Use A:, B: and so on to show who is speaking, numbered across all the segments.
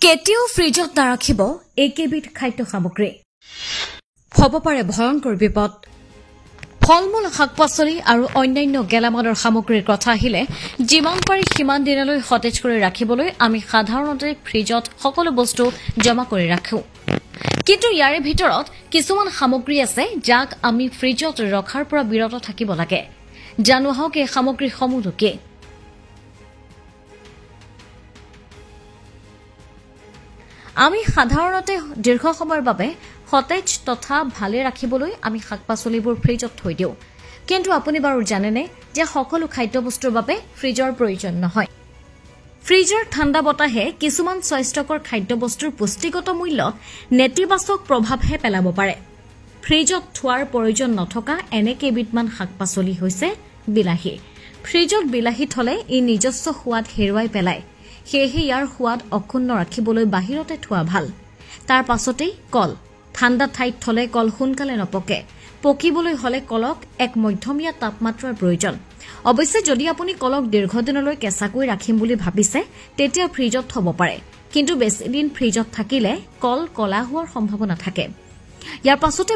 A: কেতিয়াও ফ্ৰিজত নাৰাখিব একেবিধ খাদ্য সামগ্ৰী হ'ব পাৰে ভয়ংকৰ বিপদ ফলমূল শাক-পাচলি আৰু অন্যান্য গেলামালৰ সামগ্ৰীৰ কথা আহিলে যিমান পাৰি সিমান দিনলৈ সতেজ কৰি ৰাখিবলৈ আমি সাধাৰণতে ফ্ৰিজত সকলো বস্তু জমা কৰি ৰাখোঁ কিন্তু ইয়াৰে ভিতৰত কিছুমান সামগ্ৰী আছে যাক আমি ফ্ৰিজত ৰখাৰ পৰা বিৰত থাকিব লাগে জানো আহক এই সামগ্ৰীসমূহ কি আমি সাধাৰণতে দীৰ্ঘ সময়ৰ বাবে সতেজ তথা ভালে ৰাখিবলৈ আমি শাক-পাচলিবোৰ ফ্ৰিজত থৈ দিওঁ কিন্তু আপুনি বাৰু জানেনে যে সকলো খাদ্যবস্তুৰ বাবে ফ্ৰিজৰ প্ৰয়োজন নহয় ফ্ৰিজৰ ঠাণ্ডা বতাহে কিছুমান স্বাস্থ্যকৰ খাদ্যবস্তুৰ পুষ্টিগত মূল্যত নেতিবাচক প্ৰভাৱহে পেলাব পাৰে ফ্ৰিজত থোৱাৰ প্ৰয়োজন নথকা এনে কেইবিধমান শাক-পাচলি হৈছে বিলাহী ফ্ৰিজত বিলাহী থলে ই নিজস্ব সোৱাদ হেৰুৱাই পেলায় সেয়েহে ইয়াৰ সোৱাদ অক্ষুণ্ণ ৰাখিবলৈ বাহিৰতে থোৱা ভাল তাৰ পাছতেই কল ঠাণ্ডা ঠাইত থলে কল সোনকালে নপকে পকিবলৈ হলে কলক এক মধ্যমীয়া তাপমাত্ৰাৰ প্ৰয়োজন অৱশ্যে যদি আপুনি কলক দীৰ্ঘদিনলৈ কেঁচাকৈ ৰাখিম বুলি ভাবিছে তেতিয়া ফ্ৰিজত থব পাৰে কিন্তু বেছি দিন ফ্ৰিজত থাকিলে কল কলা হোৱাৰ সম্ভাৱনা থাকে ইয়াৰ পাছতে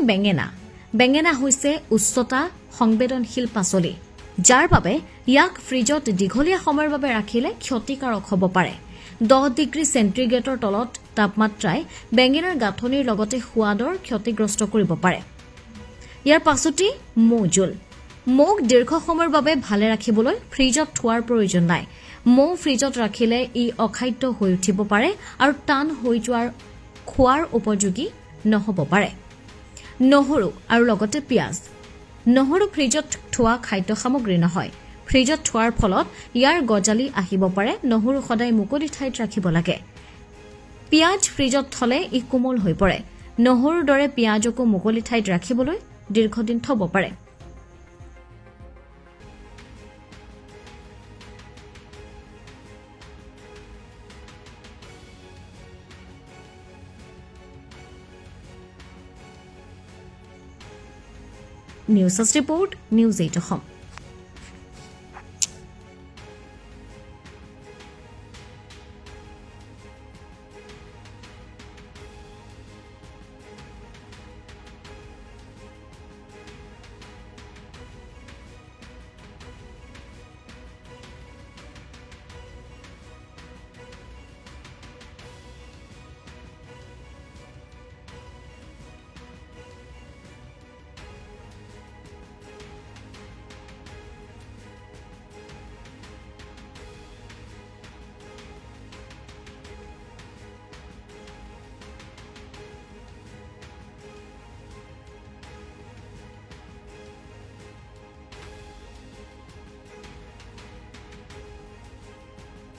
A: বেঙেনা হৈছে উচ্চতা সংবেদনশীল পাচলি যাৰ বাবে ইয়াক ফ্ৰিজত দীঘলীয়া সময়ৰ বাবে ৰাখিলে ক্ষতিকাৰক হ'ব পাৰে 10 ডিগ্ৰী সেন্টিগ্ৰেডৰ তলত তাপমাত্ৰাই বেঙেনাৰ গাঁথনিৰ লগতে সোৱাদৰ ক্ষতিগ্ৰস্ত কৰিব পাৰে ইয়াৰ পাছতে মৌ দীৰ্ঘ সময়ৰ বাবে ভালে ৰাখিবলৈ ফ্ৰিজত থোৱাৰ প্ৰয়োজন নাই মৌ ফ্ৰিজত ৰাখিলে ই অখাদ্য হৈ উঠিব পাৰে আৰু টান হৈ যোৱাৰ খোৱাৰ উপযোগী নহব পাৰে নহৰু আৰু লগতে পিয়াজ নহৰু ফ্ৰিজত থোৱা খাদ্য সামগ্ৰী নহয় ফ্ৰিজত থোৱাৰ ফলত ইয়াৰ গজালি আহিব পাৰে নহৰু সদায় মুকলি ঠাইত ৰাখিব লাগে পিয়াজ ফ্ৰিজত থলে ই কোমল হৈ পৰে নহৰুৰ দৰে পিয়াজকো মুকলি ঠাইত ৰাখিবলৈ দীৰ্ঘদিন থব পাৰে নিউজ ৰিপোৰ্ট নিউজ 8 অসম